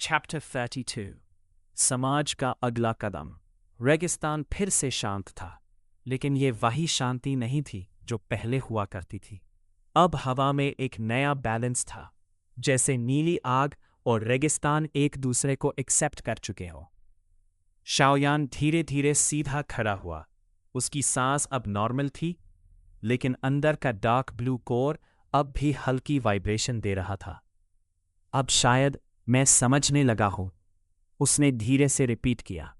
Chapter 32 समाज का अगला कदम। रेगिस्तान फिर से शांत था, लेकिन ये वही शांति नहीं थी जो पहले हुआ करती थी। अब हवा में एक नया बैलेंस था, जैसे नीली आग और रेगिस्तान एक दूसरे को एक्सेप्ट कर चुके हो। शाओयान धीरे धीरे सीधा खड़ा हुआ। उसकी सांस अब नॉर्मल थी, लेकिन अंदर का डार्क ब्लू कोर अब भी हल्की वाइब्रेशन दे रहा था। अब शायद मैं समझने लगा हूं, उसने धीरे से रिपीट किया।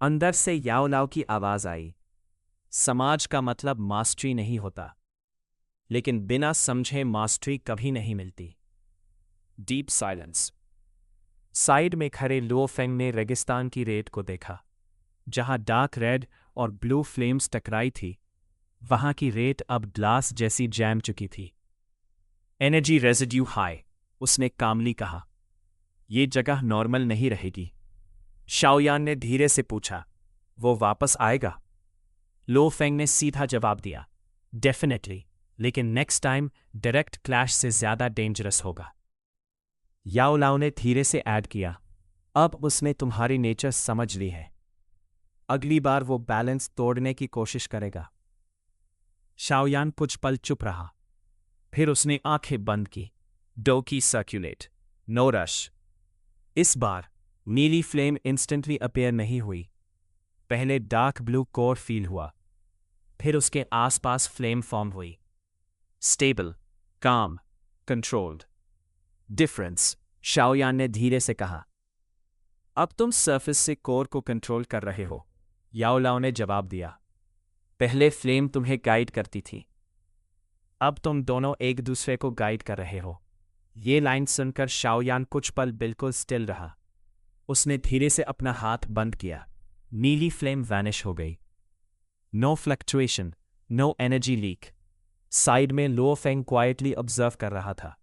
अंदर से याओ लाओ की आवाज आई। समाज का मतलब मास्टरी नहीं होता, लेकिन बिना समझे मास्टरी कभी नहीं मिलती। Deep silence. साइड में खड़े लो फेंग ने रेगिस्तान की रेत को देखा। जहां डार्क रेड और ब्लू फ्लेम्स टकराई थी, वहां की रेत अब ग्लास जैसी जैम चुकी थी। एनर्जी रेजिड्यू हाई, उसने कामली कहा। ये जगह नॉर्मल नहीं रहेगी। शाओयान ने धीरे से पूछा, वो वापस आएगा? लो फेंग ने सीधा जवाब दिया, डेफिनेटली, लेकिन नेक्स्ट टाइम डायरेक्ट क्लैश से ज्यादा डेंजरस होगा। याओ लाओ ने धीरे से ऐड किया, अब उसने तुम्हारी नेचर समझ ली है। अगली बार वो बैलेंस तोड़ने की कोशिश करेगा। शाओयान कुछ पल चुप रहा, फिर उसने आंखें बंद की। डो की सर्कुलेट, नो रश। इस बार नीली फ्लेम इंस्टेंटली अपीयर नहीं हुई। पहले डार्क ब्लू कोर फील हुआ, फिर उसके आसपास फ्लेम फॉर्म हुई। स्टेबल, काम, कंट्रोल्ड। डिफरेंस, शाओयान ने धीरे से कहा। अब तुम सरफेस से कोर को कंट्रोल कर रहे हो, याओ लाओ ने जवाब दिया। पहले फ्लेम तुम्हें गाइड करती थी, अब तुम दोनों एक दूसरे को गाइड कर रहे हो। ये लाइन सुनकर शाओयान कुछ पल बिल्कुल स्टिल रहा। उसने धीरे से अपना हाथ बंद किया। नीली फ्लेम वैनिश हो गई। No fluctuation, no energy leak. Side में लो फेंग क्वाइटली ऑब्जर्व कर रहा था।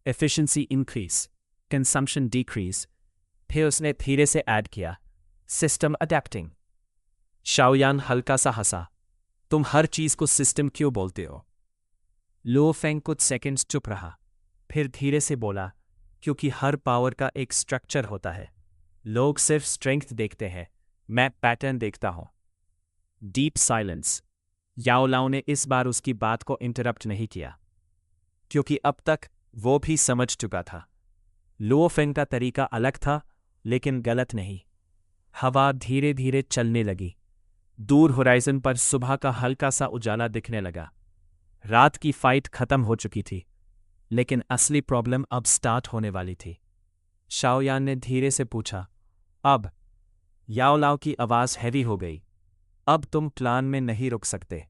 Efficiency increase, consumption decrease. फिर उसने धीरे से ऐड किया, सिस्टम अडेप्टिंग। शाओयान हल्का सा हंसा। तुम हर चीज को सिस्टम क्यों बोलते हो? लो फेंग कुछ सेकंड्स चुप रहा, फिर धीरे से बोला, क्योंकि हर पावर का एक स्ट्रक्चर होता है। लोग सिर्फ स्ट्रेंथ देखते हैं, मैं पैटर्न देखता हूं। Deep silence. याओ लाओ ने इस बार उसकी बात को इंटरप्ट नहीं किया, क्योंकि अब तक वो भी समझ चुका था। लो फेंग का तरीका अलग था, लेकिन गलत नहीं। हवा धीरे धीरे चलने लगी। दूर होराइजन पर सुबह का हल्का सा उजाला दिखने लगा। रात की फाइट खत्म हो चुकी थी, लेकिन असली प्रॉब्लम अब स्टार्ट होने वाली थी। शाओयान ने धीरे से पूछा, अब? याओ लाओ की आवाज हैवी हो गई। अब तुम प्लान में नहीं रुक सकते।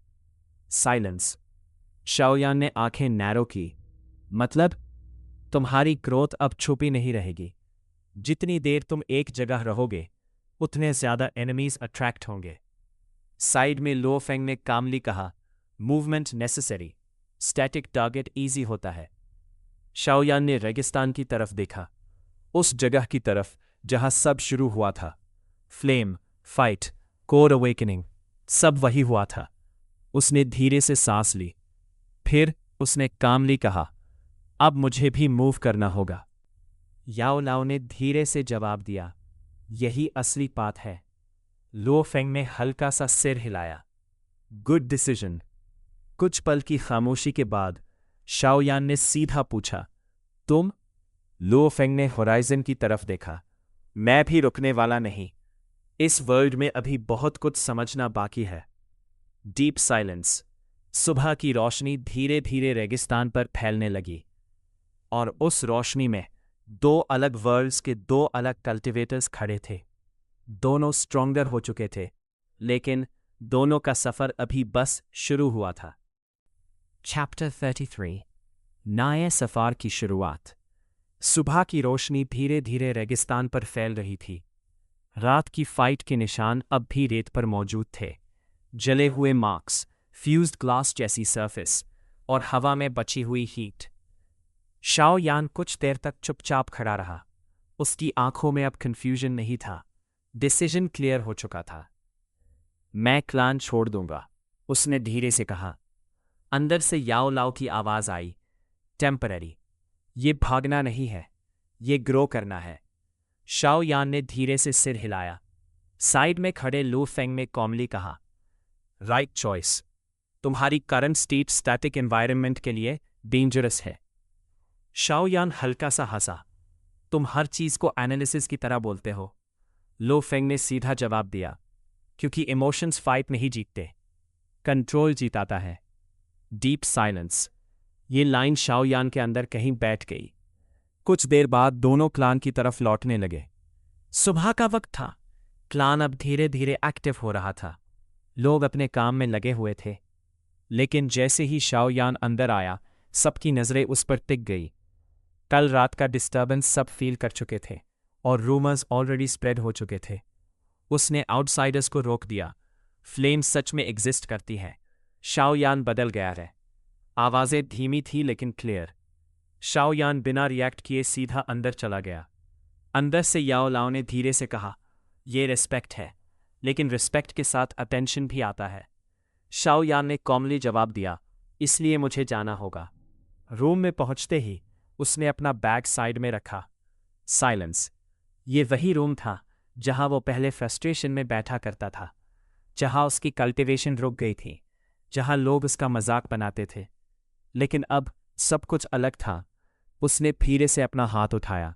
साइलेंस। शाओयान ने आंखें नैरो की। मतलब? तुम्हारी ग्रोथ अब छुपी नहीं रहेगी। जितनी देर तुम एक जगह रहोगे, उतने ज्यादा एनिमीज अट्रैक्ट होंगे। साइड में लो फेंग ने कामली कहा, movement necessary, static target easy होता है। शाओयान ने रेगिस्तान की तरफ देखा, उस जगह की तरफ जहां सब शुरू हुआ था। फ्लेम, फाइट, कोर अवेकनिंग, सब वही हुआ था। उसने धीरे से सांस ली, फिर उसने कामली कहा, अब मुझे भी मूव करना होगा। याओ लाओ ने धीरे से जवाब दिया, यही असली पाथ है। लो फेंग ने हल्का सा सिर हिलाया। Good decision. कुछ पल की खामोशी के बाद शाओयान ने सीधा पूछा, तुम? लो फेंग ने होराइजन की तरफ देखा। मैं भी रुकने वाला नहीं। इस वर्ल्ड में अभी बहुत कुछ समझना बाकी है। Deep silence. सुबह की रोशनी धीरे धीरे रेगिस्तान पर फैलने लगी, और उस रोशनी में दो अलग वर्ल्ड्स के दो अलग कल्टिवेटर्स खड़े थे। दोनों स्ट्रोंगर हो चुके थे, लेकिन दोनों का सफर अभी बस शुरू हुआ था। चैप्टर 33 नए सफर की शुरुआत। सुबह की रोशनी धीरे धीरे रेगिस्तान पर फैल रही थी। रात की फाइट के निशान अब भी रेत पर मौजूद थे। जले हुए मार्क्स, फ्यूज्ड ग्लास जैसी सरफेस, और हवा में बची हुई हीट। शाओयान कुछ देर तक चुपचाप खड़ा रहा। उसकी आंखों में अब कन्फ्यूजन नहीं था, डिसीजन क्लियर हो चुका था। मैं क्लान छोड़ दूंगा, उसने धीरे से कहा। अंदर से याओ लाओ की आवाज आई, टेम्पररी। ये भागना नहीं है, ये ग्रो करना है। शाओ यान ने धीरे से सिर हिलाया। साइड में खड़े लू फेंग ने कॉमली कहा, राइट चॉइस। तुम्हारी करंट स्टेट स्टैटिक एनवायरनमेंट के लिए डेंजरस है। शाओ यान हल्का सा हंसा। तुम हर चीज को एनालिसिस की तरह बोलते हो। लो फेंग ने सीधा जवाब दिया, क्योंकि इमोशंस फाइट नहीं जीतते, कंट्रोल जीताता है। Deep silence. ये लाइन शाओ यान के अंदर कहीं बैठ गई। कुछ देर बाद दोनों क्लान की तरफ लौटने लगे। सुबह का वक्त था। क्लान अब धीरे धीरे एक्टिव हो रहा था। लोग अपने काम में लगे हुए थे। लेकिन जैसे ही शाओ यान अंदर आया, सबकी नजरें उस पर टिक गई। कल रात का डिस्टर्बेंस सब फील कर चुके थे और रूमर्स ऑलरेडी स्प्रेड हो चुके थे। उसने आउटसाइडर्स को रोक दिया। फ्लेम सच में एग्जिस्ट करती है। शाओ यान बदल गया है। आवाजें धीमी थी लेकिन क्लियर। शाओ यान बिना रिएक्ट किए सीधा अंदर चला गया। अंदर से याओ लाओ ने धीरे से कहा, ये रिस्पेक्ट है, लेकिन रिस्पेक्ट के साथ अटेंशन भी आता है। शाओ यान ने कॉमली जवाब दिया, इसलिए मुझे जाना होगा। रूम में पहुंचते ही उसने अपना बैग साइड में रखा। साइलेंस। ये वही रूम था जहां वो पहले फ्रस्ट्रेशन में बैठा करता था, जहां उसकी कल्टिवेशन रुक गई थी, जहां लोग उसका मजाक बनाते थे। लेकिन अब सब कुछ अलग था। उसने धीरे से अपना हाथ उठाया।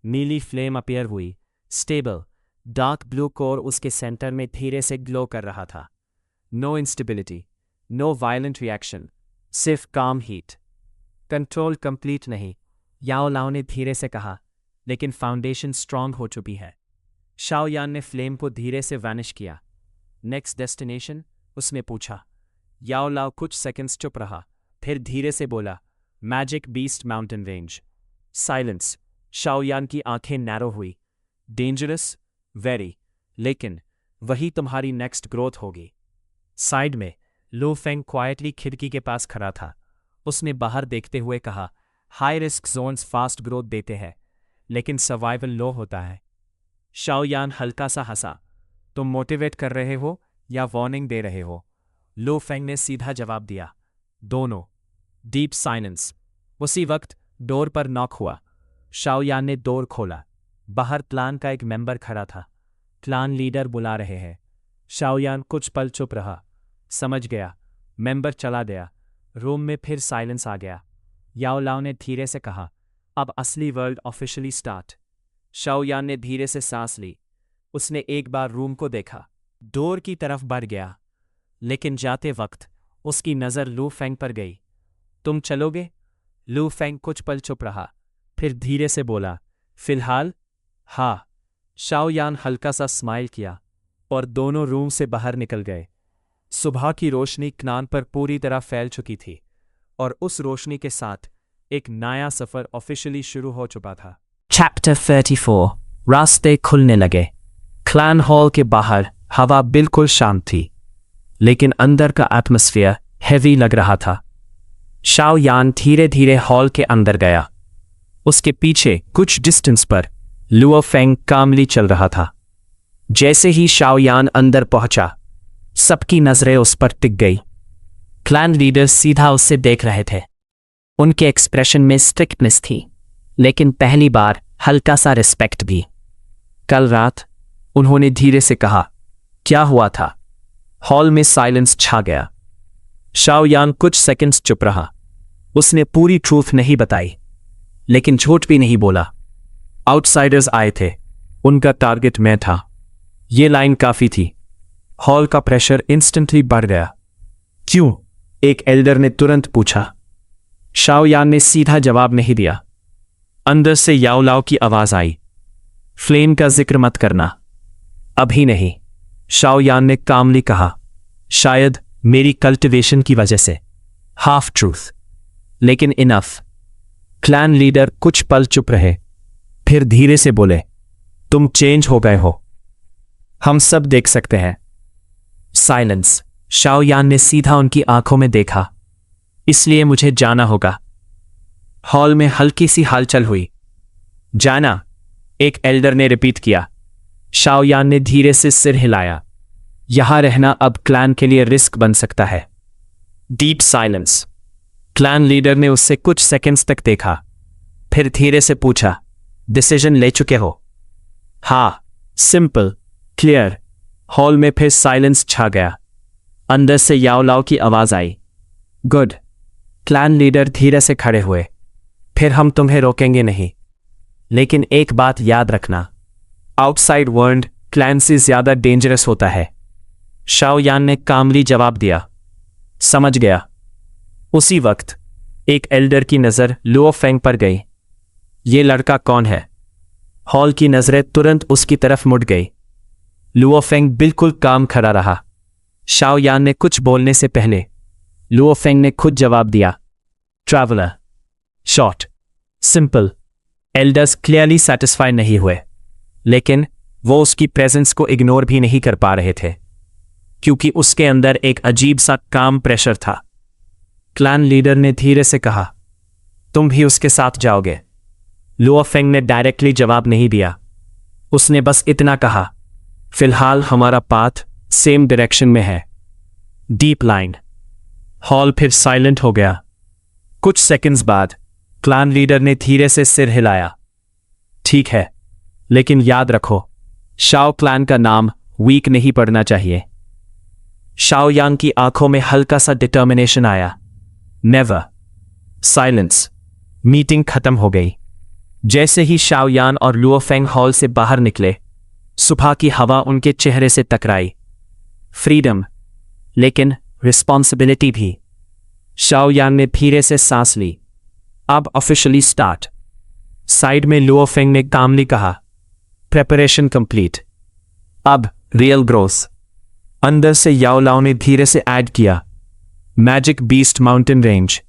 नीली फ्लेम अपीयर हुई। स्टेबल डार्क ब्लू कोर उसके सेंटर में धीरे से ग्लो कर रहा था। No instability, no violent reaction, सिर्फ काम हीट। कंट्रोल कंप्लीट नहीं, याओ लाओ ने धीरे से कहा, लेकिन फाउंडेशन स्ट्रांग हो चुकी है। शाओ यान ने फ्लेम को धीरे से वैनिश किया। Next destination? उसने पूछा। याओ लाओ कुछ सेकंड्स चुप रहा, फिर धीरे से बोला, magic beast mountain range. Silence. Shao यान की आंखें नैरो हुई। डेंजरस? वेरी, लेकिन वही तुम्हारी नेक्स्ट ग्रोथ होगी। साइड में लो फेंग क्वाइटली खिड़की के पास खड़ा था। उसने बाहर देखते हुए कहा, high risk zones fast growth देते हैं, लेकिन सर्वाइवल लो होता है। शाओ यान हल्का सा हंसा। तुम मोटिवेट कर रहे हो या वार्निंग दे रहे हो? लो फेंग ने सीधा जवाब दिया, दोनों। Deep silence. उसी वक्त डोर पर नॉक हुआ। शाओ यान ने डोर खोला। बाहर क्लान का एक मेंबर खड़ा था। क्लान लीडर बुला रहे हैं। शाओ यान कुछ पल चुप रहा। समझ गया। मेंबर चला गया। रूम में फिर साइलेंस आ गया। याओ लाओ ने धीरे से कहा, अब असली वर्ल्ड ऑफिशियली स्टार्ट। शाओ यान ने धीरे से सांस ली। उसने एक बार रूम को देखा। डोर की तरफ बढ़ गया, लेकिन जाते वक्त उसकी नज़र लू फेंग पर गई। तुम चलोगे? लू फेंग कुछ पल चुप रहा, फिर धीरे से बोला, फिलहाल हाँ। शाओ यान हल्का सा स्माइल किया और दोनों रूम से बाहर निकल गए। सुबह की रोशनी क्नान पर पूरी तरह फैल चुकी थी और उस रोशनी के साथ एक नया सफर ऑफिशियली शुरू हो चुका था। चैप्टर 34। रास्ते खुलने लगे। क्लैन हॉल के बाहर हवा बिल्कुल शांत थी, लेकिन अंदर का एटमॉस्फेयर हैवी लग रहा था। शाओ यान धीरे धीरे हॉल के अंदर गया। उसके पीछे कुछ डिस्टेंस पर लुओ फेंग कामली चल रहा था। जैसे ही शाओ यान अंदर पहुंचा, सबकी नजरें उस पर टिक गई। क्लैन लीडर सीधा उससे देख रहे थे। उनके एक्सप्रेशन में स्ट्रिक्टनेस थी, लेकिन पहली बार हल्का सा रिस्पेक्ट भी। कल रात उन्होंने धीरे से कहा, क्या हुआ था? हॉल में साइलेंस छा गया। शाओ यान कुछ सेकंड्स चुप रहा। उसने पूरी ट्रूथ नहीं बताई, लेकिन झूठ भी नहीं बोला। आउटसाइडर्स आए थे, उनका टारगेट मैं था। ये लाइन काफी थी। हॉल का प्रेशर इंस्टेंटली बढ़ गया। क्यों? एक एल्डर ने तुरंत पूछा। शाओ यान ने सीधा जवाब नहीं दिया। अंदर से याओ लाओ की आवाज आई, फ्लेम का जिक्र मत करना, अभी नहीं। शाओ यान ने कामली कहा, शायद मेरी कल्टिवेशन की वजह से। हाफ ट्रूथ, लेकिन इनफ। क्लैन लीडर कुछ पल चुप रहे, फिर धीरे से बोले, तुम चेंज हो गए हो, हम सब देख सकते हैं। साइलेंस। शाओ यान ने सीधा उनकी आंखों में देखा। इसलिए मुझे जाना होगा। हॉल में हल्की सी हलचल हुई। जाना? एक एल्डर ने रिपीट किया। शाओ यान ने धीरे से सिर हिलाया। यहां रहना अब क्लैन के लिए रिस्क बन सकता है। Deep silence. क्लैन लीडर ने उससे कुछ सेकंड्स तक देखा, फिर धीरे से पूछा, डिसीजन ले चुके हो? हाँ, सिंपल, क्लियर। हॉल में फिर साइलेंस छा गया। अंदर से याओ लाओ की आवाज आई। गुड। क्लैन लीडर धीरे से खड़े हुए। फिर हम तुम्हें रोकेंगे नहीं, लेकिन एक बात याद रखना, आउटसाइड वर्ल्ड क्लैन से ज्यादा डेंजरस होता है। शाओ यान ने कामली जवाब दिया। समझ गया। उसी वक्त एक एल्डर की नज़र लुओ फेंग पर गई। ये लड़का कौन है? हॉल की नज़रें तुरंत उसकी तरफ मुड़ गई। लुओ फेंग बिल्कुल काम खड़ा रहा। शाओ यान ने कुछ बोलने से पहले लुओ फेंग ने खुद जवाब दिया। Traveller. Short, simple. Elders clearly satisfy नहीं हुए, लेकिन वो उसकी प्रेजेंस को इग्नोर भी नहीं कर पा रहे थे, क्योंकि उसके अंदर एक अजीब सा काम प्रेशर था। क्लैन लीडर ने धीरे से कहा, तुम भी उसके साथ जाओगे? लुओ फेंग ने डायरेक्टली जवाब नहीं दिया। उसने बस इतना कहा, फिलहाल हमारा पाथ सेम डायरेक्शन में है। Deep line. हॉल फिर साइलेंट हो गया। कुछ सेकंड्स बाद क्लैन लीडर ने धीरे से सिर हिलाया। ठीक है, लेकिन याद रखो, शाओ क्लैन का नाम वीक नहीं पड़ना चाहिए। शाओ यांग की आंखों में हल्का सा डिटर्मिनेशन आया। नेवर। साइलेंस। मीटिंग खत्म हो गई। जैसे ही शाओ यान और लुओ फेंग हॉल से बाहर निकले, सुबह की हवा उनके चेहरे से टकराई। फ्रीडम, लेकिन रिस्पॉन्सिबिलिटी भी। शाओ यान ने धीरे से सांस ली। अब ऑफिशियली स्टार्ट। साइड में लुओ फेंग ने कामली कहा, प्रेपरेशन कंप्लीट। अब रियल ग्रोथ। अंदर से याओ लाओ ने धीरे से ऐड किया, magic beast mountain range.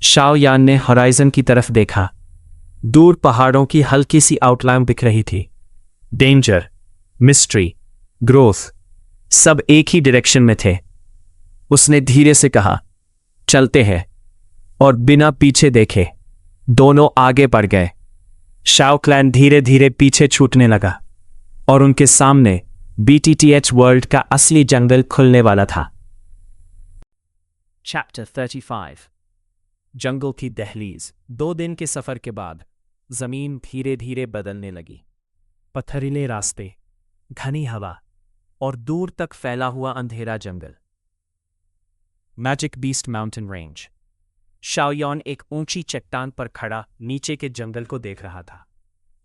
Shao यान ने होराइजन की तरफ देखा। दूर पहाड़ों की हल्की सी आउटलाइन दिख रही थी। डेंजर, मिस्ट्री, ग्रोथ, सब एक ही डायरेक्शन में थे। उसने धीरे से कहा, चलते हैं। और बिना पीछे देखे दोनों आगे बढ़ गए। शाओ क्लैन धीरे धीरे पीछे छूटने लगा और उनके सामने BTTH वर्ल्ड का असली जंगल खुलने वाला था। चैप्टर 35। जंगल की दहलीज। 2 दिन के सफर के बाद जमीन धीरे धीरे बदलने लगी। पथरीले रास्ते, घनी हवा और दूर तक फैला हुआ अंधेरा जंगल। Magic beast mountain range. Shao Yan एक ऊंची चट्टान पर खड़ा नीचे के जंगल को देख रहा था।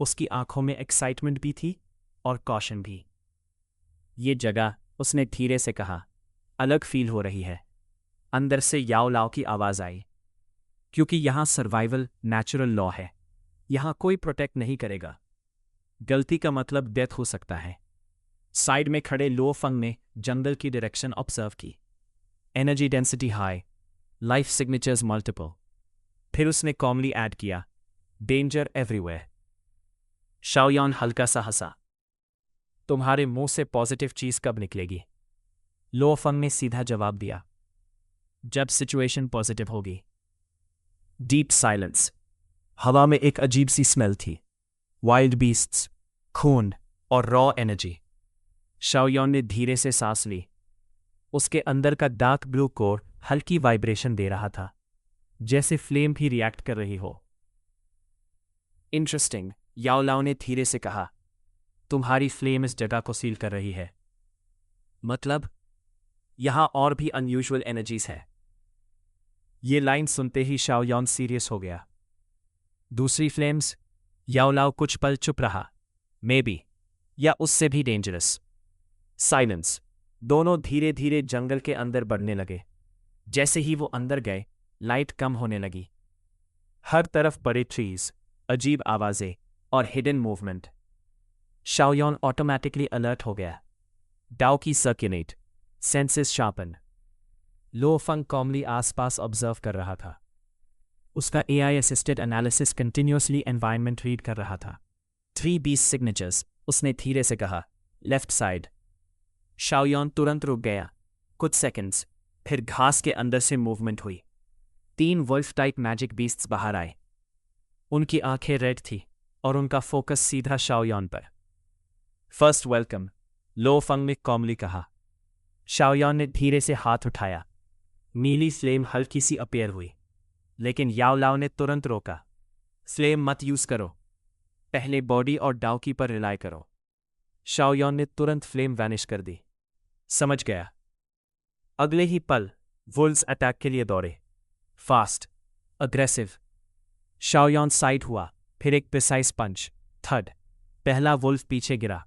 उसकी आंखों में एक्साइटमेंट भी थी और कॉशन भी। ये जगह, उसने धीरे से कहा, अलग फील हो रही है। अंदर से याओ लाओ की आवाज आई, क्योंकि यहां सर्वाइवल नेचुरल लॉ है। यहां कोई प्रोटेक्ट नहीं करेगा। गलती का मतलब डेथ हो सकता है। साइड में खड़े लुओ फेंग ने जंगल की डायरेक्शन ऑब्जर्व की। Energy density high, life signatures multiple. फिर उसने कॉमली ऐड किया, डेंजर एवरीवेयर। शाओ यान हल्का सा हंसा। तुम्हारे मुंह से पॉजिटिव चीज कब निकलेगी? लुओ फेंग ने सीधा जवाब दिया, जब सिचुएशन पॉजिटिव होगी। Deep silence. हवा में एक अजीब सी स्मेल थी। वाइल्ड बीस्ट्स, खून और रॉ एनर्जी। शाओ यान ने धीरे से सांस ली। उसके अंदर का डार्क ब्लू कोर हल्की वाइब्रेशन दे रहा था, जैसे फ्लेम भी रिएक्ट कर रही हो। इंटरेस्टिंग, याओ लाओ ने धीरे से कहा, तुम्हारी फ्लेम इस जगह को सील कर रही है। मतलब? यहां और भी अनयूजुअल एनर्जीज है। ये लाइन सुनते ही शाओ यान सीरियस हो गया। दूसरी फ्लेम्स? याओ लाओ कुछ पल चुप रहा। मे बी, या उससे भी डेंजरस। साइलेंस। दोनों धीरे धीरे जंगल के अंदर बढ़ने लगे। जैसे ही वो अंदर गए, लाइट कम होने लगी। हर तरफ बड़े ट्रीज, अजीब आवाजें और hidden movement. Shao Yan automatically alert हो गया। Dao qi circulate, senses sharpen. Luo Feng calmly आसपास ऑब्जर्व कर रहा था। उसका AI assisted analysis continuously environment read कर रहा था। 3 बीस्ट सिग्नेचर्स, उसने धीरे से कहा, लेफ्ट साइड। शाओ यान तुरंत रुक गया। कुछ सेकंड्स, फिर घास के अंदर से मूवमेंट हुई। 3 वुल्फ टाइप मैजिक बीस्ट्स बाहर आए। उनकी आंखें रेड थी और उनका फोकस सीधा शाओ यान पर। फर्स्ट वेलकम, लुओ फेंग ने कॉमली कहा। शाओ यान ने धीरे से हाथ उठाया। नीली फ्लेम हल्की सी अपीयर हुई, लेकिन याओ लाओ ने तुरंत रोका। फ्लेम मत यूज करो। पहले बॉडी और डाउकी पर रिलाय करो। शाओयान ने तुरंत फ्लेम वैनिश कर दी। समझ गया। अगले ही पल वुल्व्स अटैक के लिए दौड़े। Fast, aggressive. शाओयान साइड हुआ, फिर एक प्रिसाइज पंच। थर्ड, पहला वुल्फ पीछे गिरा,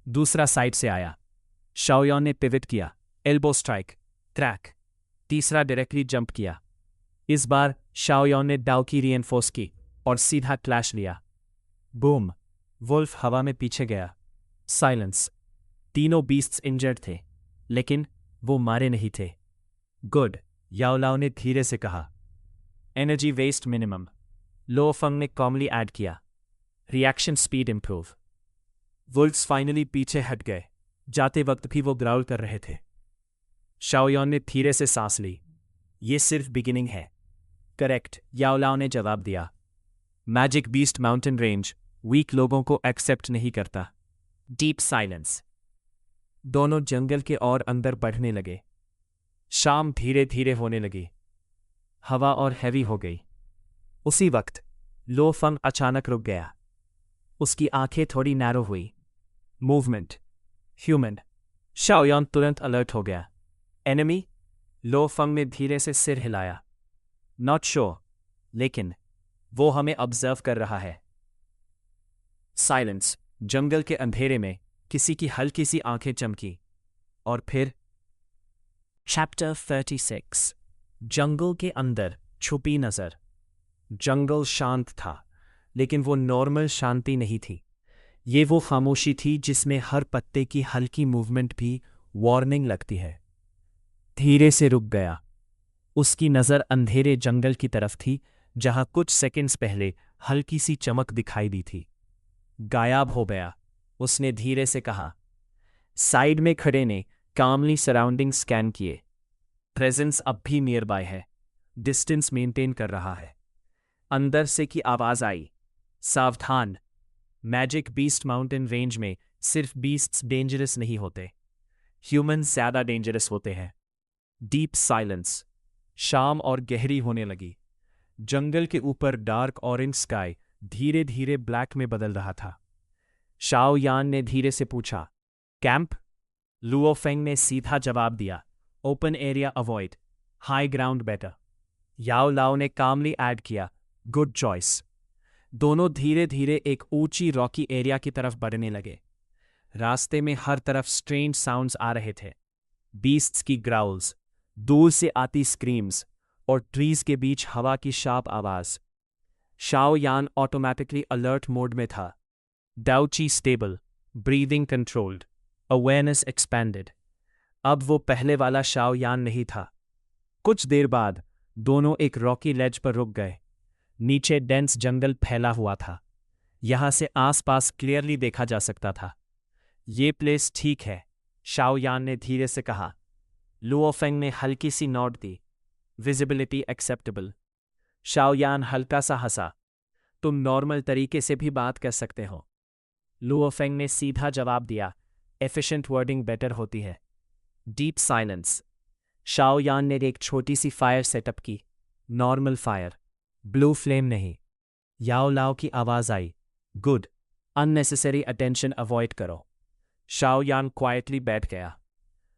दूसरा साइड से आया। शाओयान ने पिवट किया, एल्बो स्ट्राइक, क्रैक। तीसरा डायरेक्टली जंप किया। इस बार शाओयान ने डाउकी रीएनफोर्स की और सीधा क्लैश लिया। बूम! वुल्फ हवा में पीछे गया। साइलेंस। तीनों बीस्ट्स इंजर्ड थे, लेकिन वो मारे नहीं थे। गुड, याओलाओ ने धीरे से कहा। Energy waste minimum. Luo Feng ने कॉमली ऐड किया। Reaction speed improve. Wolves finally पीछे हट गए। जाते वक्त भी वो ग्राउल कर रहे थे। शाओयान ने धीरे से सांस ली। ये सिर्फ बिगिनिंग है। करेक्ट, याओलाओ ने जवाब दिया। Magic beast mountain range weak लोगों को एक्सेप्ट नहीं करता। Deep silence. दोनों जंगल के और अंदर बढ़ने लगे। शाम धीरे धीरे होने लगी। हवा और हैवी हो गई। उसी वक्त लो फंग अचानक रुक गया। उसकी आंखें थोड़ी नैरो हुई। Movement, human. शाओयान तुरंत अलर्ट हो गया। एनिमी? लो फंग ने धीरे से सिर हिलाया। नॉट श्योर, लेकिन वो हमें ऑब्जर्व कर रहा है। साइलेंस। जंगल के अंधेरे में किसी की हल्की सी आंखें चमकी, और फिर चैप्टर 36। जंगल के अंदर छुपी नजर। जंगल शांत था, लेकिन वो नॉर्मल शांति नहीं थी। ये वो खामोशी थी जिसमें हर पत्ते की हल्की मूवमेंट भी वार्निंग लगती है। धीरे से रुक गया। उसकी नज़र अंधेरे जंगल की तरफ थी, जहां कुछ सेकंड्स पहले हल्की सी चमक दिखाई दी थी। गायब हो गया। उसने धीरे से कहा। साइड में खड़े ने कामली सराउंडिंग स्कैन किए। प्रेजेंस अब भी नियर बाय है, डिस्टेंस मेंटेन कर रहा है। अंदर से की आवाज आई, सावधान, मैजिक बीस्ट माउंटेन रेंज में सिर्फ बीस्ट्स डेंजरस नहीं होते, ह्यूमंस ज्यादा डेंजरस होते हैं। Deep silence. शाम और गहरी होने लगी। जंगल के ऊपर डार्क ऑरेंज स्काई धीरे धीरे ब्लैक में बदल रहा था। शाओयान ने धीरे से पूछा, कैंप? लुओ फेंग ने सीधा जवाब दिया, open area avoid, high ground better. Yao Lao ने कामली ऐड किया, गुड चॉइस। दोनों धीरे धीरे एक ऊंची रॉकी एरिया की तरफ बढ़ने लगे। रास्ते में हर तरफ स्ट्रेंज साउंड्स आ रहे थे। बीस्ट्स की ग्राउल्स, दूर से आती स्क्रीम्स, और ट्रीज के बीच हवा की शार्प आवाज। शाओयान ऑटोमेटिकली अलर्ट मोड में था। Dao qi stable, breathing controlled, awareness expanded. अब वो पहले वाला शाओयान नहीं था। कुछ देर बाद दोनों एक रॉकी लेज पर रुक गए। नीचे डेंस जंगल फैला हुआ था। यहां से आसपास क्लियरली देखा जा सकता था। ये प्लेस ठीक है, शाओयान ने धीरे से कहा। लुओ फेंग ने हल्की सी नोट दी, विजिबिलिटी एक्सेप्टेबल। शाओयान हल्का सा हंसा, तुम नॉर्मल तरीके से भी बात कर सकते हो। लुओ फेंग ने सीधा जवाब दिया, एफिशिएंट वर्डिंग बेटर होती है। Deep silence. शाओयान ने एक छोटी सी फायर सेटअप की, नॉर्मल फायर, ब्लू फ्लेम नहीं। याओ लाओ की आवाज आई, गुड, अननेसेसरी अटेंशन अवॉइड करो। शाओयान क्वाइटली बैठ गया।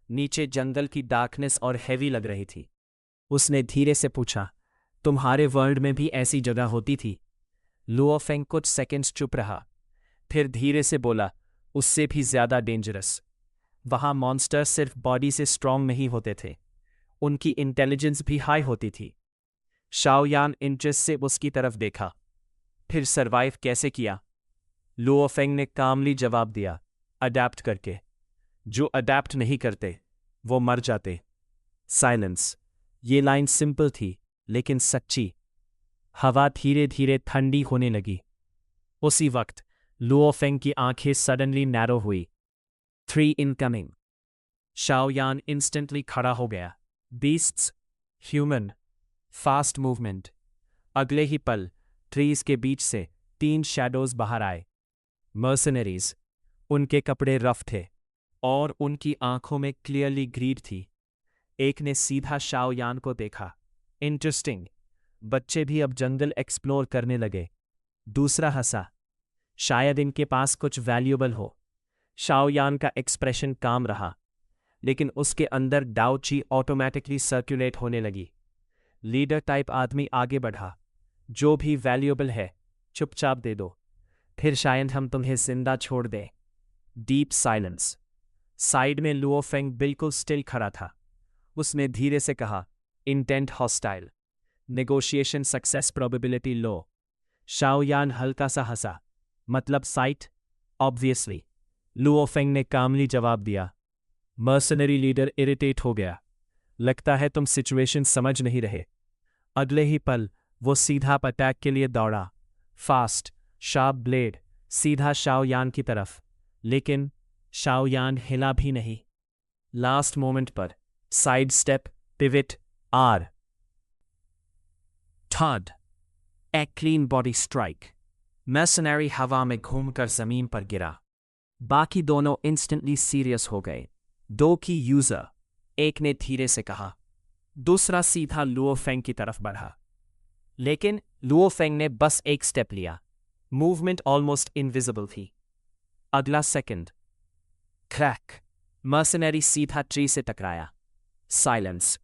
नीचे जंगल की डार्कनेस और हैवी लग रही थी। उसने धीरे से पूछा, तुम्हारे वर्ल्ड में भी ऐसी जगह होती थी? लुओ फेंग कुछ सेकंड्स चुप रहा, फिर धीरे से बोला, उससे भी ज्यादा डेंजरस। वहां मॉन्स्टर सिर्फ बॉडी से स्ट्रांग नहीं होते थे, उनकी इंटेलिजेंस भी हाई होती थी। शाओयान इंटरेस्ट से उसकी तरफ देखा। फिर सरवाइव कैसे किया? लुओ फेंग ने कामली जवाब दिया, अडैप्ट करके। जो अडैप्ट नहीं करते वो मर जाते। साइलेंस। ये लाइन सिंपल थी, लेकिन सच्ची। हवा धीरे धीरे ठंडी होने लगी। उसी वक्त लुओ फेंग की आंखें सडनली नैरो हुई। 3 इनकमिंग। शाओयान इंस्टेंटली खड़ा हो गया। Beasts, human, fast movement. अगले ही पल ट्रीज के बीच से 3 शैडोज बाहर आए। मर्सनरीज। उनके कपड़े रफ थे और उनकी आंखों में क्लियरली ग्रीड थी। एक ने सीधा शाओयान को देखा, इंटरेस्टिंग, बच्चे भी अब जंगल एक्सप्लोर करने लगे। दूसरा हंसा। शायद इनके पास कुछ वैल्यूएबल हो। शाओयान का एक्सप्रेशन काम रहा, लेकिन उसके अंदर डाउची ऑटोमेटिकली सर्कुलेट होने लगी। लीडर टाइप आदमी आगे बढ़ा। जो भी वैल्यूएबल है चुपचाप दे दो, फिर शायद हम तुम्हें जिंदा छोड़ दें। Deep silence. साइड में लुओ फेंग बिल्कुल स्टिल खड़ा था। उसने धीरे से कहा, intent hostile, negotiation success probability low. Shao Yan हल्का सा हंसा। मतलब साइट? ऑब्वियसली, लुओ फेंग ने कामली जवाब दिया। मर्सनरी लीडर इरिटेट हो गया। लगता है तुम सिचुएशन समझ नहीं रहे। अगले ही पल वो सीधा अटैक के लिए दौड़ा। फास्ट, शार्प ब्लेड, सीधा शाओयान की तरफ। लेकिन शाओयान हिला भी नहीं। लास्ट मोमेंट पर side step, pivot, are third, a clean body strike. Mercenary हवा में घूमकर जमीन पर गिरा। बाकी दोनों इंस्टेंटली सीरियस हो गए। दो की यूजर, एक ने धीरे से कहा, दूसरा सीधा लुओ फेंग की तरफ बढ़ा। लेकिन लुओ फेंग ने बस एक स्टेप लिया। मूवमेंट ऑलमोस्ट इनविजिबल थी। अगला सेकंड, क्रैक, मर्सनरी सीधा ट्री से टकराया। साइलेंस।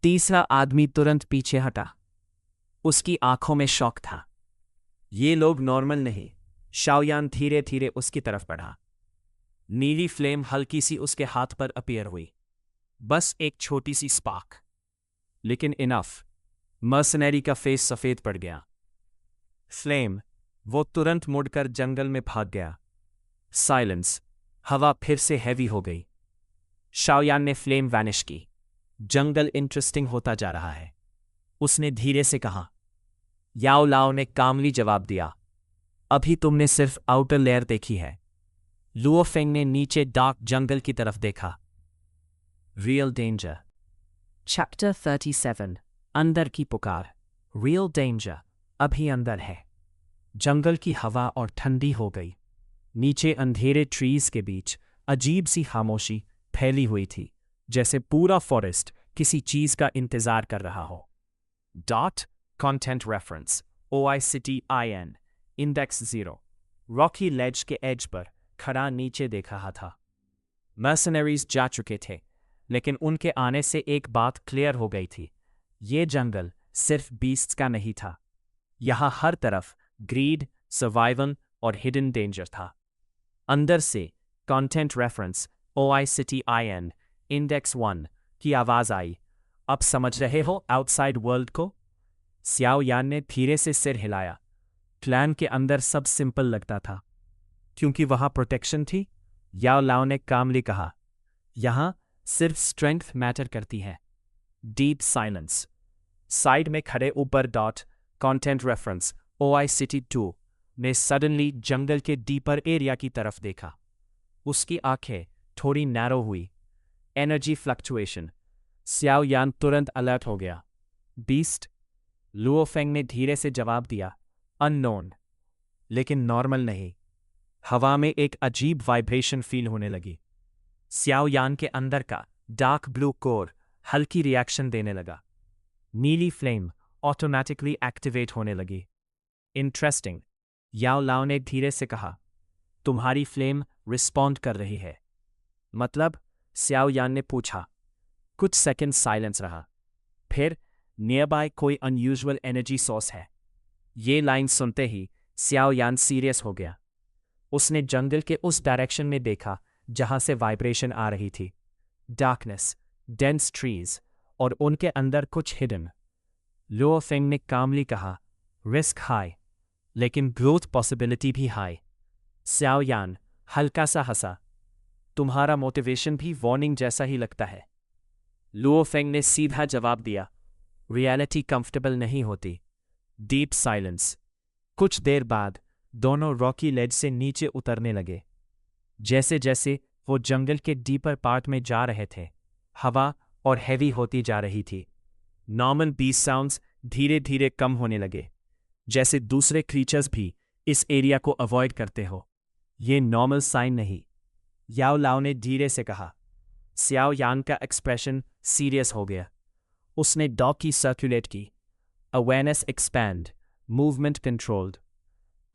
तीसरा आदमी तुरंत पीछे हटा। उसकी आंखों में शॉक था। ये लोग नॉर्मल नहीं। शाओयान धीरे धीरे उसकी तरफ बढ़ा। नीली फ्लेम हल्की सी उसके हाथ पर अपीयर हुई। बस एक छोटी सी स्पार्क, लेकिन इनफ। मर्सनरी का फेस सफेद पड़ गया। फ्लेम। वो तुरंत मुड़कर जंगल में भाग गया। साइलेंस। हवा फिर से हैवी हो गई। शाओयान ने फ्लेम वैनिश की। जंगल इंटरेस्टिंग होता जा रहा है, उसने धीरे से कहा। याओ लाओ ने कामली जवाब दिया, अभी तुमने सिर्फ आउटर लेयर देखी है। लुओ फेंग ने नीचे डार्क जंगल की तरफ देखा। Real danger. चैप्टर 37। अंदर की पुकार। रियल डेंजर अभी अंदर है। जंगल की हवा और ठंडी हो गई। नीचे अंधेरे ट्रीज के बीच अजीब सी खामोशी फैली हुई थी, जैसे पूरा फॉरेस्ट किसी चीज का इंतजार कर रहा हो। Dot content reference OICTIN index 0। Rocky ledge के एज पर खड़ा नीचे देख रहा था। मर्सनरीज जा चुके थे, लेकिन उनके आने से एक बात क्लियर हो गई थी। ये जंगल सिर्फ बीस्ट्स का नहीं था। यहाँ हर तरफ ग्रीड, सर्वाइवल और हिडन डेंजर था। अंदर से कंटेंट रेफरेंस OICTIN इंडेक्स 1 की आवाज आई। अब समझ रहे हो आउटसाइड वर्ल्ड को? शाओयान ने धीरे से सिर हिलाया। प्लान के अंदर सब सिंपल लगता था, क्योंकि वहां प्रोटेक्शन थी। याओ लाओ ने कामली कहा, यहां सिर्फ स्ट्रेंथ मैटर करती है। Deep silence. साइड में खड़े ऊपर डॉट कंटेंट रेफरेंस OICT2 ने सडनली जंगल के डीपर एरिया की तरफ देखा। उसकी आंखें थोड़ी नैरो हुई। Energy fluctuation. शाओयान तुरंत अलर्ट हो गया। बीस्ट? लुओ फेंग ने धीरे से जवाब दिया, अननोन, लेकिन नॉर्मल नहीं। हवा में एक अजीब वाइब्रेशन फील होने लगी। शाओयान के अंदर का डार्क ब्लू कोर हल्की रिएक्शन देने लगा। नीली फ्लेम ऑटोमेटिकली एक्टिवेट होने लगी। इंटरेस्टिंग, याओ लाओ ने धीरे से कहा, तुम्हारी फ्लेम रिस्पॉन्ड कर रही है। मतलब? शाओयान ने पूछा। कुछ सेकंड साइलेंस रहा। फिर, नियरबाई कोई अनयूजुअल एनर्जी सोर्स है। ये लाइन सुनते ही शाओयान सीरियस हो गया। उसने जंगल के उस डायरेक्शन में देखा जहां से वाइब्रेशन आ रही थी। डार्कनेस, डेंस ट्रीज और उनके अंदर कुछ हिडन। लुओ फेंग ने कामली कहा, रिस्क हाई, लेकिन ग्रोथ पॉसिबिलिटी भी हाई। शाओयान हल्का सा हंसा, तुम्हारा मोटिवेशन भी वार्निंग जैसा ही लगता है। लुओ फेंग ने सीधा जवाब दिया, रियलिटी कंफर्टेबल नहीं होती। Deep silence. कुछ देर बाद दोनों रॉकी लेज से नीचे उतरने लगे। जैसे जैसे वो जंगल के डीपर पार्ट में जा रहे थे, हवा और हैवी होती जा रही थी। नॉर्मल बीस्ट साउंड्स धीरे धीरे कम होने लगे, जैसे दूसरे क्रीचर्स भी इस एरिया को अवॉइड करते हो। ये नॉर्मल साइन नहीं, याओ लाओ ने धीरे से कहा। शाओयान का एक्सप्रेशन सीरियस हो गया। उसने डॉग की सर्कुलेट की। Awareness expand, movement controlled.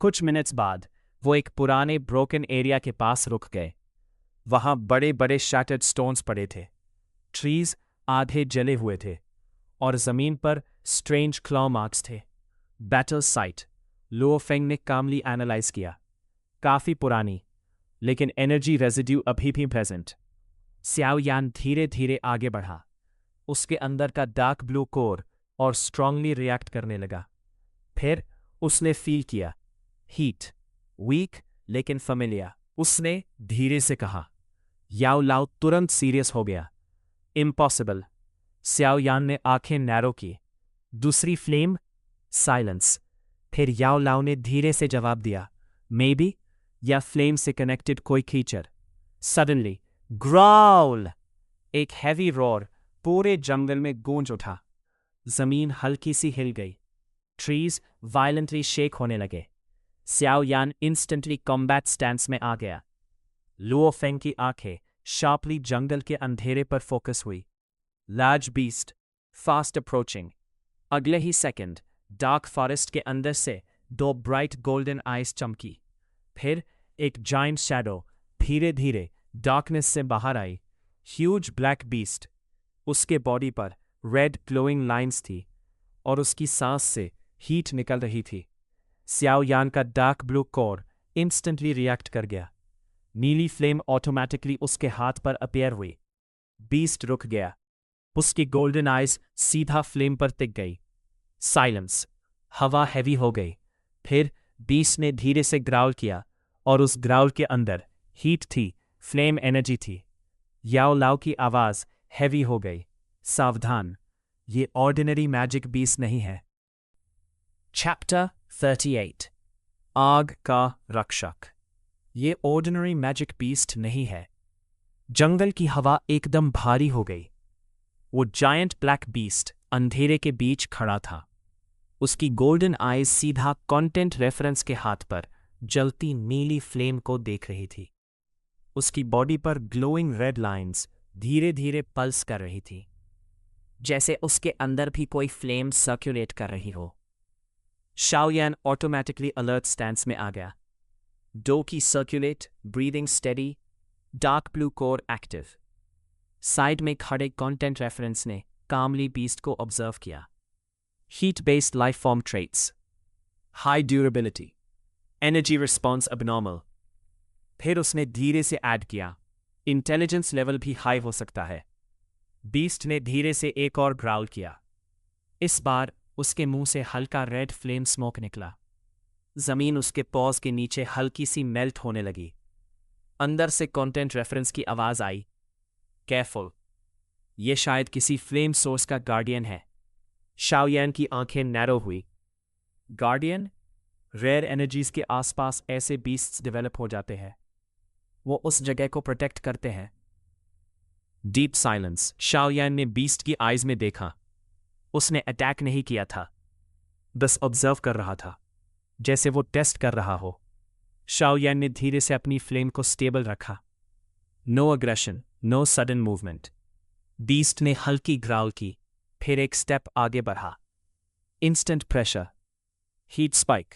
कुछ मिनट्स बाद वो एक पुराने ब्रोकन एरिया के पास रुक गए। वहां बड़े बड़े शैटर्ड स्टोन्स पड़े थे, ट्रीज आधे जले हुए थे और जमीन पर स्ट्रेंज क्लॉ मार्क्स थे। बैटल साइट, लुओ फेंग ने कामली एनालाइज किया। काफी पुरानी, लेकिन एनर्जी रेजिड्यू अभी भी प्रेजेंट। स्याओ यान धीरे धीरे आगे बढ़ा। उसके अंदर का डार्क ब्लू कोर और स्ट्रांगली रिएक्ट करने लगा। फिर उसने फील किया हीट, वीक लेकिन फैमिलियर। उसने धीरे से कहा। याओ लाओ तुरंत सीरियस हो गया। इम्पॉसिबल। स्याओ यान ने आंखें नैरो की। दूसरी फ्लेम? साइलेंस। फिर याओ लाओ ने धीरे से जवाब दिया, मे बी, या फ्लेम से कनेक्टेड कोई क्रीचर। Suddenly growl! एक हैवी रोर पूरे जंगल में गूंज उठा। जमीन हल्की सी हिल गई। ट्रीज वायलेंटली शेक होने लगे। स्याओ यान इंस्टेंटली कॉम्बैट स्टैंस में आ गया। लुओ फेंग की आंखें शार्पली जंगल के अंधेरे पर फोकस हुई। Large beast, fast approaching. अगले ही सेकंड डार्क फॉरेस्ट के अंदर से दो ब्राइट गोल्डन आइज चमकी। फिर एक जायंट शैडो धीरे धीरे डार्कनेस से बाहर आई। Huge black beast. उसके बॉडी पर रेड ग्लोइंग लाइंस थी और उसकी सांस से हीट निकल रही थी। स्याओ यान का dark blue core instantly react कर गया। नीली फ्लेम ऑटोमेटिकली उसके हाथ पर अपीयर हुई। बीस्ट रुक गया। उसकी गोल्डन आइज सीधा फ्लेम पर टिक गई। साइलेंस। हवा हैवी हो गई। फिर बीस्ट ने धीरे से ग्राउल किया और उस ग्राउल के अंदर हीट थी, फ्लेम एनर्जी थी। याओ लाओ की आवाज हैवी हो गई, सावधान, ये ऑर्डिनरी मैजिक बीस्ट नहीं है। चैप्टर 38 आग का रक्षक। ये ऑर्डिनरी मैजिक बीस्ट नहीं है। जंगल की हवा एकदम भारी हो गई। वो जायंट ब्लैक बीस्ट अंधेरे के बीच खड़ा था। उसकी गोल्डन आईज सीधा कंटेंट रेफरेंस के हाथ पर जलती नीली फ्लेम को देख रही थी। उसकी बॉडी पर ग्लोइंग रेड लाइंस धीरे धीरे पल्स कर रही थी, जैसे उसके अंदर भी कोई फ्लेम सर्कुलेट कर रही हो। Shao Yan automatically alert stance में आ गया। डो की circulate, breathing steady, dark blue core active. Side में खड़े कंटेंट रेफरेंस ने कामली बीस्ट को ऑब्जर्व किया। Heat based life form traits, high durability, energy response abnormal. फिर उसने धीरे से ऐड किया, इंटेलिजेंस लेवल भी हाई हो सकता है। बीस्ट ने धीरे से एक और ग्राउल किया। इस बार उसके मुंह से हल्का रेड फ्लेम स्मोक निकला। जमीन उसके पॉज के नीचे हल्की सी मेल्ट होने लगी। अंदर से कंटेंट रेफरेंस की आवाज आई, केयरफुल, ये शायद किसी फ्लेम सोर्स का गार्डियन है। शाओ यान की आंखें नैरो हुई। गार्डियन? रेयर एनर्जीज के आसपास ऐसे बीस्ट्स डेवलप हो जाते हैं। वो उस जगह को प्रोटेक्ट करते हैं। Deep silence. शाओ यान ने बीस्ट की आइज में देखा। उसने अटैक नहीं किया था, बस ऑब्जर्व कर रहा था, जैसे वो टेस्ट कर रहा हो। शाओ यान ने धीरे से अपनी फ्लेम को स्टेबल रखा। No aggression, no sudden movement. Beast ने हल्की ग्राउल की, फिर एक स्टेप आगे बढ़ा। Instant pressure, heat spike.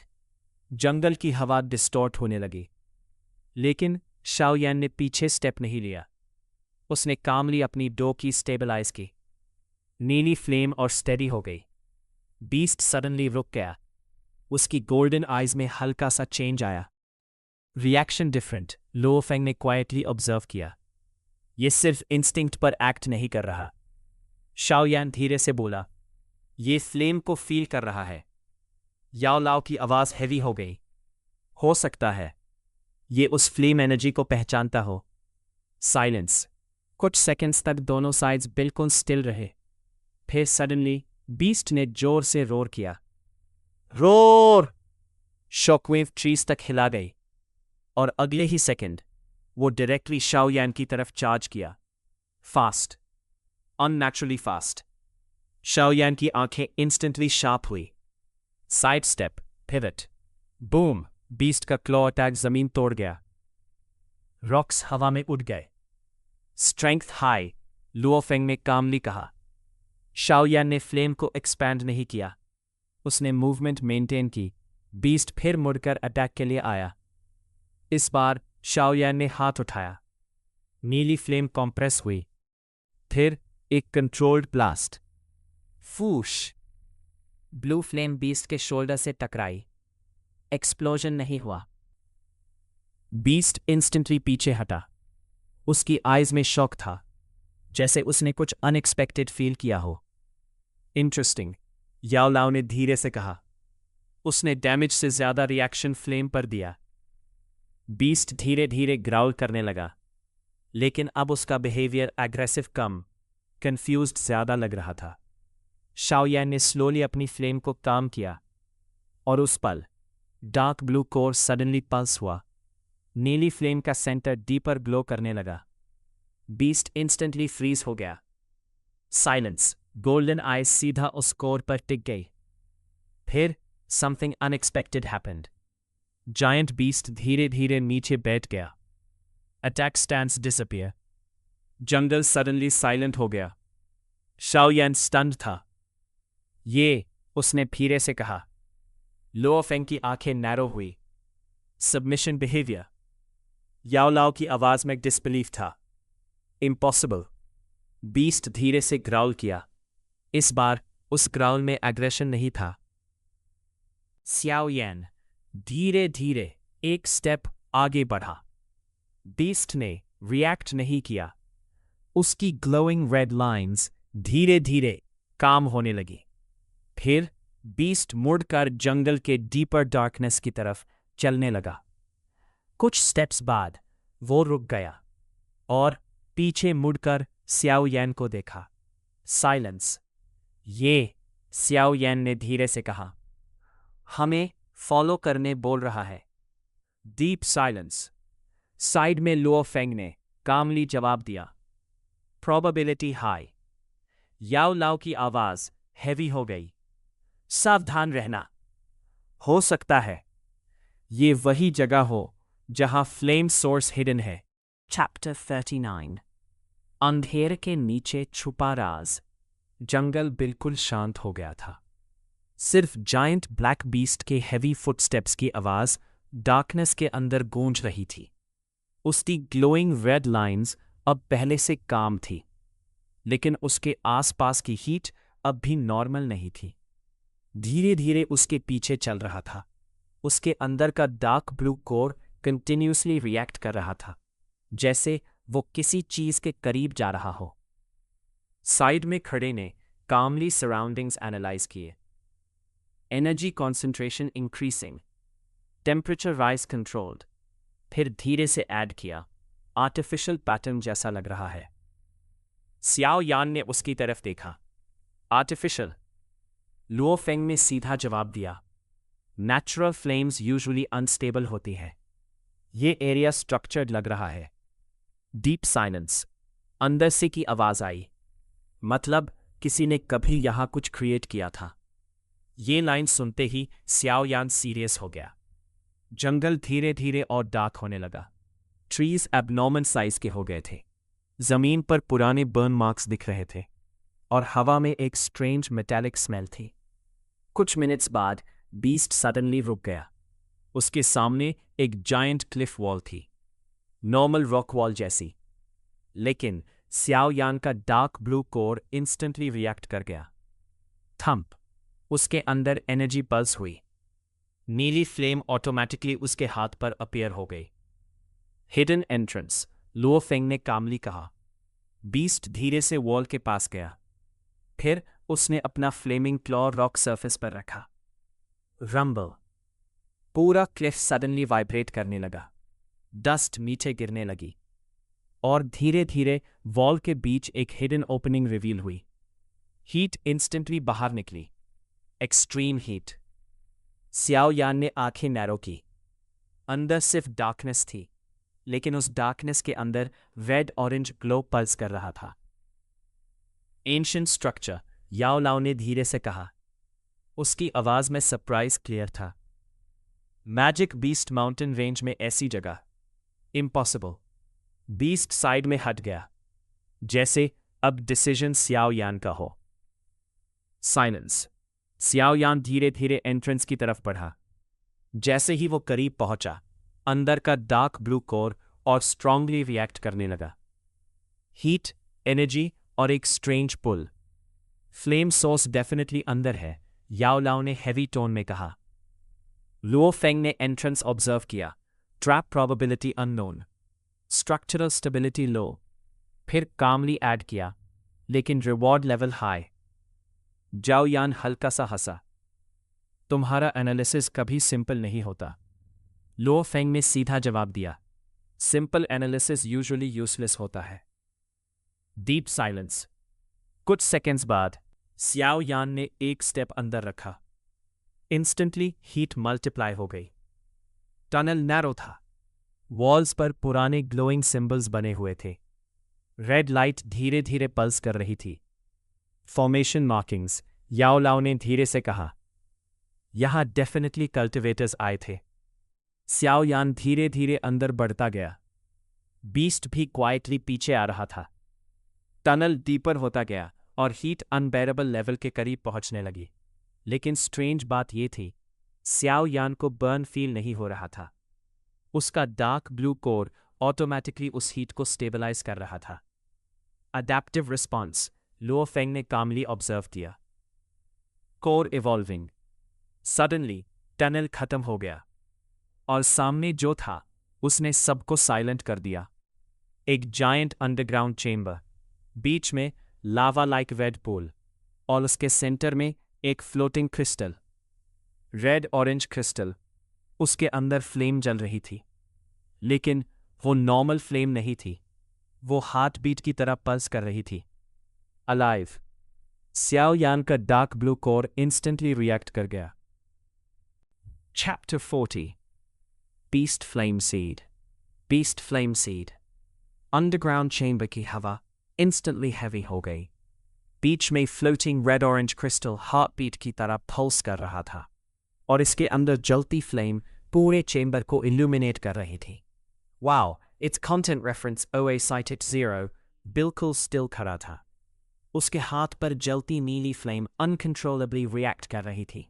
जंगल की हवा डिस्टॉर्ट होने लगी, लेकिन शाओ यान ने पीछे स्टेप नहीं लिया। उसने कामली अपनी डो की स्टेबलाइज की। नीली फ्लेम और स्टेडी हो गई। बीस्ट सडनली रुक गया। उसकी गोल्डन आइज में हल्का सा चेंज आया। रिएक्शन डिफरेंट, लुओ फेंग ने क्वाइटली ऑब्जर्व किया। ये सिर्फ इंस्टिंक्ट पर एक्ट नहीं कर रहा। शाओ यान धीरे से बोला, ये फ्लेम को फील कर रहा है। याओ लाओ की आवाज हैवी हो गई। हो सकता है ये उस फ्लेम एनर्जी को पहचानता हो। साइलेंस। कुछ सेकंड्स तक दोनों साइड्स बिल्कुल स्टिल रहे। फिर सडनली बीस्ट ने जोर से रोर किया। रोर! शॉकवेव ट्रीज तक हिला गई और अगले ही सेकंड वो डायरेक्टली शाओ यान की तरफ चार्ज किया। Fast, unnaturally fast. शाओ यान की आंखें इंस्टेंटली शार्प हुई। Side step, pivot, boom! Beast का क्लॉ अटैक जमीन तोड़ गया। रॉक्स हवा में उड़ गए। स्ट्रेंथ हाई, लुओ फेंग ने कामली कहा। शाओ यान ने फ्लेम को एक्सपैंड नहीं किया। उसने मूवमेंट मेंटेन की। बीस्ट फिर मुड़कर अटैक के लिए आया। इस बार शाओयान ने हाथ उठाया। नीली फ्लेम कॉम्प्रेस हुई। फिर एक कंट्रोल्ड ब्लास्ट। फूश! ब्लू फ्लेम बीस्ट के शोल्डर से टकराई। एक्सप्लोजन नहीं हुआ। बीस्ट इंस्टेंटली पीछे हटा। उसकी आइज में शॉक था, जैसे उसने कुछ अनएक्सपेक्टेड फील किया हो। इंटरेस्टिंग, याओ लाओ ने धीरे से कहा। उसने डैमेज से ज्यादा रिएक्शन फ्लेम पर दिया। बीस्ट धीरे धीरे ग्राउल करने लगा, लेकिन अब उसका बिहेवियर एग्रेसिव कम, कंफ्यूज्ड ज्यादा लग रहा था। शाओयान ने स्लोली अपनी फ्लेम को काम किया, और उस पल dark blue core suddenly pulse हुआ। नीली फ्लेम का सेंटर डीपर ग्लो करने लगा। बीस्ट इंस्टेंटली फ्रीज हो गया। साइलेंस। गोल्डन आइज सीधा उस कोर पर टिक गई। फिर something unexpected happened. Giant beast धीरे धीरे नीचे बैठ गया। Attack stance disappear. जंगल सडनली साइलेंट हो गया। शाओयान स्टन्ड था। ये, उसने धीरे से कहा। लो फेंग की आंखें नैरो हुई। Submission behaviour. याओ लाओ की आवाज में डिसबिलीफ था। इम्पॉसिबल। बीस्ट धीरे से ग्राउल किया। इस बार उस ग्राउल में एग्रेशन नहीं था। शाओयान धीरे धीरे एक स्टेप आगे बढ़ा। बीस्ट ने रिएक्ट नहीं किया। उसकी ग्लोइंग रेड लाइंस धीरे धीरे काम होने लगी। फिर बीस्ट मुड़कर जंगल के डीपर डार्कनेस की तरफ चलने लगा। कुछ स्टेप्स बाद वो रुक गया और पीछे मुड़कर शाओयान को देखा। साइलेंस। ये, शाओयान ने धीरे से कहा। हमें फॉलो करने बोल रहा है। Deep silence. साइड में लो फेंग ने कामली जवाब दिया। Probability high. याओ लाओ की आवाज हैवी हो गई। सावधान रहना। हो सकता है ये वही जगह हो जहां फ्लेम सोर्स हिडन है। चैप्टर 39। अंधेरे के नीचे छुपा राज। जंगल बिल्कुल शांत हो गया था। सिर्फ जायंट ब्लैक बीस्ट के हेवी फुटस्टेप्स की आवाज डार्कनेस के अंदर गूंज रही थी। उसकी ग्लोइंग रेड लाइंस अब पहले से काम थी, लेकिन उसके आसपास की हीट अब भी नॉर्मल नहीं थी। धीरे धीरे उसके पीछे चल रहा था। उसके अंदर का dark blue core continuously react कर रहा था, जैसे वो किसी चीज के करीब जा रहा हो। साइड में खड़े ने कामली सराउंडिंग्स एनालाइज किए। Energy concentration increasing, temperature rise controlled. फिर धीरे से ऐड किया, आर्टिफिशियल पैटर्न जैसा लग रहा है। शाओयान ने उसकी तरफ देखा। आर्टिफिशियल? लुओ फेंग ने सीधा जवाब दिया। नेचुरल फ्लेम्स यूजुअली अनस्टेबल होती है। ये एरिया स्ट्रक्चर्ड लग रहा है। Deep silence. अंदर से की आवाज आई। मतलब किसी ने कभी यहां कुछ क्रिएट किया था। ये लाइन सुनते ही शाओयान सीरियस हो गया। जंगल धीरे धीरे और डार्क होने लगा। ट्रीज एबनॉर्मल साइज के हो गए थे। जमीन पर पुराने बर्न मार्क्स दिख रहे थे, और हवा में एक स्ट्रेंज मेटालिक स्मेल थी। कुछ मिनट्स बाद बीस्ट सडनली रुक गया। उसके सामने एक जायंट क्लिफ वॉल थी, नॉर्मल रॉक वॉल जैसी, लेकिन शाओयान का dark blue core instantly react कर गया। थंप। उसके अंदर एनर्जी पल्स हुई। नीली फ्लेम ऑटोमेटिकली उसके हाथ पर अपीयर हो गई। हिडन एंट्रेंस, लुओ फेंग ने कामली कहा। बीस्ट धीरे से वॉल के पास गया। फिर उसने अपना फ्लेमिंग क्लॉ रॉक सरफेस पर रखा। रंबल। पूरा क्लिफ सडनली वाइब्रेट करने लगा। डस्ट नीचे गिरने लगी, और धीरे धीरे वॉल के बीच एक हिडन ओपनिंग रिवील हुई। हीट इंस्टेंटली बाहर निकली। Extreme heat. शाओयान ने आंखें नैरो की। अंदर सिर्फ डार्कनेस थी, लेकिन उस डार्कनेस के अंदर रेड ऑरेंज ग्लो पल्स कर रहा था। एंशिएंट स्ट्रक्चर, याओ लाओ ने धीरे से कहा। उसकी आवाज में सरप्राइज क्लियर था। मैजिक बीस्ट माउंटेन रेंज में ऐसी जगह? इम्पॉसिबल। बीस्ट साइड में हट गया, जैसे अब डिसीजन शाओयान का हो। साइलेंस। शाओयान धीरे धीरे एंट्रेंस की तरफ बढ़ा। जैसे ही वो करीब पहुंचा, अंदर का डार्क ब्लू कोर और स्ट्रांगली रिएक्ट करने लगा। हीट, एनर्जी और एक strange pull. Flame source definitely अंदर है, याओ लाओ ने हैवी टोन में कहा। लुओ फेंग ने एंट्रेंस ऑब्जर्व किया। Trap probability unknown, structural stability low. फिर कामली ऐड किया, लेकिन रिवॉर्ड लेवल हाई। जाओ यान हल्का सा हंसा। तुम्हारा एनालिसिस कभी सिंपल नहीं होता। लुओ फेंग ने सीधा जवाब दिया। सिंपल एनालिसिस यूजुअली यूजलेस होता है। Deep silence. कुछ सेकेंड्स बाद सियाओ यान ने एक स्टेप अंदर रखा। इंस्टेंटली हीट मल्टीप्लाई हो गई। टनल नैरो था। वॉल्स पर पुराने ग्लोइंग सिंबल्स बने हुए थे। रेड लाइट धीरे धीरे पल्स कर रही थी। फॉर्मेशन मार्किंग्स, याओ लाओ ने धीरे से कहा। यहां डेफिनेटली कल्टिवेटर्स आए थे। सियाओ यान धीरे धीरे अंदर बढ़ता गया। बीस्ट भी क्वाइटली पीछे आ रहा था। टनल डीपर होता गया और हीट अनबेरेबल लेवल के करीब पहुंचने लगी। लेकिन स्ट्रेंज बात यह थी, सियाओ यान को बर्न फील नहीं हो रहा था। उसका डार्क ब्लू कोर ऑटोमेटिकली उस हीट को स्टेबलाइज कर रहा था। अडेप्टिव रिस्पॉन्स, लुओ फेंग ने कामली ऑब्जर्व किया। Core evolving. सडनली टनल खत्म हो गया और सामने जो था उसने सबको साइलेंट कर दिया। एक जायंट अंडरग्राउंड चेंबर, बीच में लावा लाइक रेड पूल और उसके सेंटर में एक floating crystal, red orange crystal. उसके अंदर फ्लेम जल रही थी, लेकिन वो नॉर्मल फ्लेम नहीं थी। वो हार्ट बीट की तरह पल्स कर रही थी। अलाइव। सियाओ यान का dark blue core instantly react कर गया। Chapter 40 beast flame seed. Beast flame seed. Underground chamber की हवा इंस्टेंटली हैवी हो गई। बीच में floating red orange crystal heart beat की तरह पल्स कर रहा था और इसके अंदर जलती फ्लेम पूरे चेंबर को इल्यूमिनेट कर रही थी। Wow, it's content reference OA cited 0 बिल्कुल स्टिल खड़ा था। उसके हाथ पर जलती नीली फ्लेम अनकंट्रोलेबली रिएक्ट कर रही थी।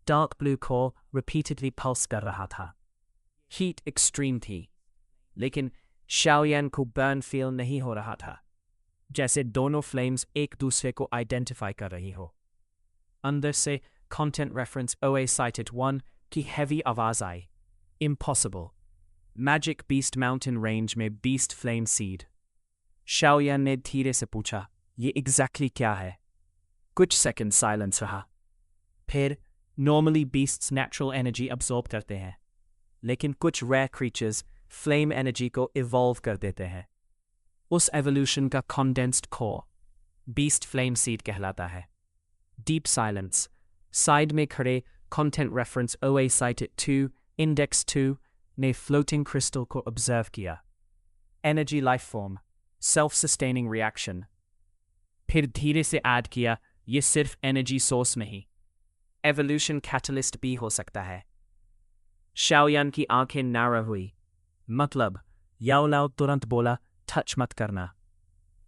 Dark blue core repeatedly pulse कर रहा था। हीट एक्सट्रीम थी, लेकिन शाओयान को बर्न फील नहीं हो रहा था, जैसे दोनों फ्लेम्स एक दूसरे को आइडेंटिफाई कर रही हो। अंदर से कंटेंट रेफरेंस OA साइटेड 1 की हैवी आवाज आई। Impossible. Magic beast mountain range में बीस्ट फ्लेम सीड। शाओयान ने धीरे से पूछा, ये एग्जैक्टली क्या है? कुछ सेकंड साइलेंस रहा। फिर normally beasts natural energy absorb करते हैं, लेकिन कुछ रेयर क्रीचर्स फ्लेम एनर्जी को इवॉल्व कर देते हैं। उस एवोल्यूशन का condensed core beast flame seed कहलाता है। Deep silence. साइड में खड़े content reference OA cited 2 index 2 ने फ्लोटिंग क्रिस्टल को ऑब्जर्व किया। Energy life form, self sustaining reaction. फिर धीरे से ऐड किया, ये सिर्फ एनर्जी सोर्स नहीं, एवोल्यूशन कैटलिस्ट भी हो सकता है। शाओयान की आंखें नारा हुई। मतलब? याओ लाओ तुरंत बोला, टच मत करना।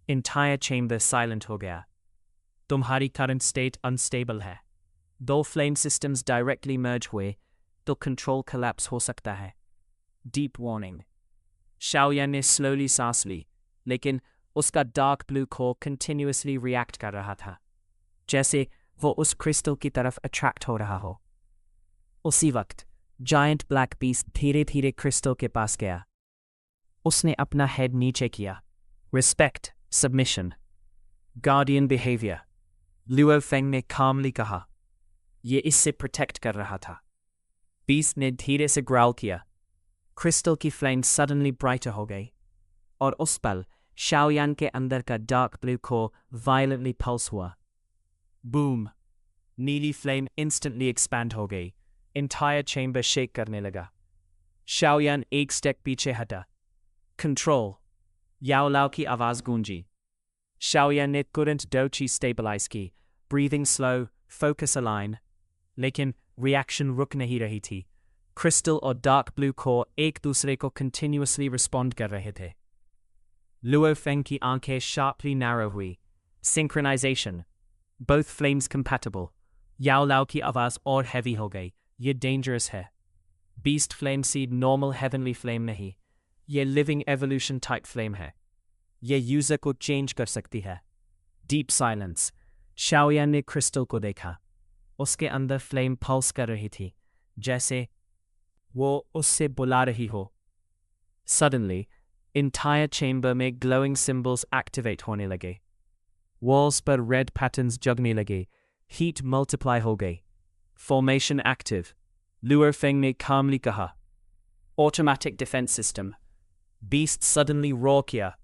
इंटायर चेंबर साइलेंट हो गया। तुम्हारी करंट स्टेट अनस्टेबल है। 2 फ्लेम सिस्टम्स डायरेक्टली मर्ज हुए तो कंट्रोल कोलैप्स हो सकता है। Deep warning. शाओयान ने स्लोली सांस ली, लेकिन उसका dark blue core continuously react कर रहा था, जैसे वो उस क्रिस्टल की तरफ अट्रैक्ट हो रहा हो। उसी वक्त जायंट ब्लैक बीस्ट धीरे धीरे क्रिस्टल के पास गया। उसने अपना हेड नीचे किया। Respect, submission, guardian behaviour, Luo Feng ने कामली कहा। ये इससे प्रोटेक्ट कर रहा था। बीस्ट ने धीरे से ग्राउल किया। क्रिस्टल की फ्लेम सडनली ब्राइटर हो गई और उस पल शाओयान के अंदर का dark blue core violently pulse हुआ। बूम! नीली फ्लेम इंस्टेंटली एक्सपैंड हो गई। इंटायर चेंबर शेक करने लगा। शाओयान एक स्टेप पीछे हटा। कंट्रोल! याओ लाओ की आवाज गूंजी। शाओयान ने तुरंत डोची स्टेबलाइज की। Breathing slow, focus align. लेकिन रिएक्शन रुक नहीं रही थी। क्रिस्टल और डार्क ब्लू कोर एक दूसरे को कंटिन्यूअसली रिस्पॉन्ड कर रहे थे। लुओ फेंग की आंखें शार्पली नैरो हुई। Synchronisation. Both flames compatible. Yao Lao की आवाज और हैवी हो गई। ये डेंजरस है। Beast flame seed normal heavenly flame नहीं, ये लिविंग एवोल्यूशन टाइप फ्लेम है। ये यूजर को चेंज कर सकती है। Deep silence. शाओयान ने क्रिस्टल को देखा। उसके अंदर फ्लेम पल्स कर रही थी, जैसे वो उससे बुला रही हो। सडनली इंटायर चेंबर में ग्लोइंग सिंबल्स एक्टिवेट होने लगे। वॉल्स पर रेड पैटर्न्स जगने लगे। हीट मल्टीप्लाई हो गई। Formation active. लुअर फेंग ने कामली कहा, automatic defence system. Beast suddenly raw किया।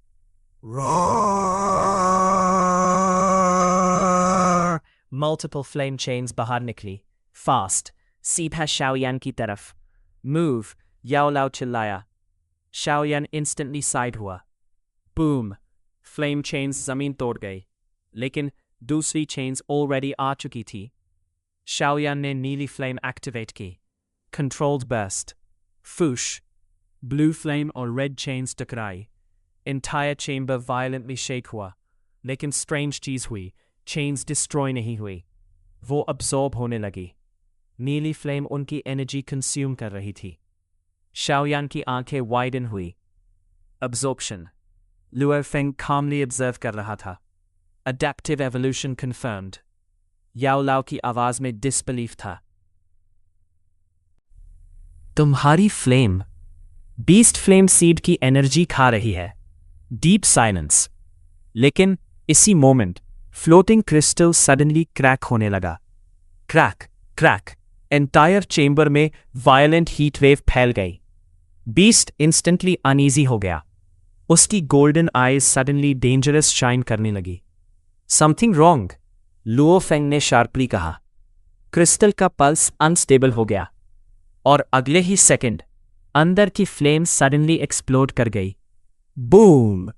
मल्टीपल फ्लेम चेन्स बाहर निकली। फास्ट, सीधा शाओयान की तरफ। मूव, याओ लाओ चिल्लाया। शाओयान इंस्टेंटली साइड हुआ। बूम, फ्लेम चेन्स जमीन तोड़ गई, लेकिन दूसरी चेन्स ऑलरेडी आ चुकी थी। शाओयान ने नीली फ्लेम एक्टिवेट की। Controlled burst. फूश, ब्लू फ्लेम और रेड चेन्स टकराई। इंटायर चेंबर वायलेंटली शेक हुआ, लेकिन स्ट्रेंज चीज हुई, चेन्स डिस्ट्रॉय नहीं हुई, वो अब्सॉर्ब होने लगी। नीली फ्लेम उनकी एनर्जी कंज्यूम कर रही थी। शाओयान की आंखें वाइडन हुई। Absorption. Luo Feng calmly observe कर रहा था। Adaptive evolution confirmed. Yao Lao की आवाज में डिसबिलीफ था। तुम्हारी फ्लेम बीस्ट फ्लेम सीड की एनर्जी खा रही है। Deep silence. लेकिन इसी moment floating crystal suddenly crack होने लगा। क्रैक क्रैक, एंटायर चेंबर में वायलेंट हीट वेव फैल गई। बीस्ट इंस्टेंटली अनईजी हो गया। उसकी golden eyes suddenly dangerous shine करने लगी। समथिंग रॉन्ग, लुओ फेंग ने शार्पली कहा। क्रिस्टल का पल्स अनस्टेबल हो गया, और अगले ही सेकंड अंदर की फ्लेम सडनली एक्सप्लोड कर गई। बूम!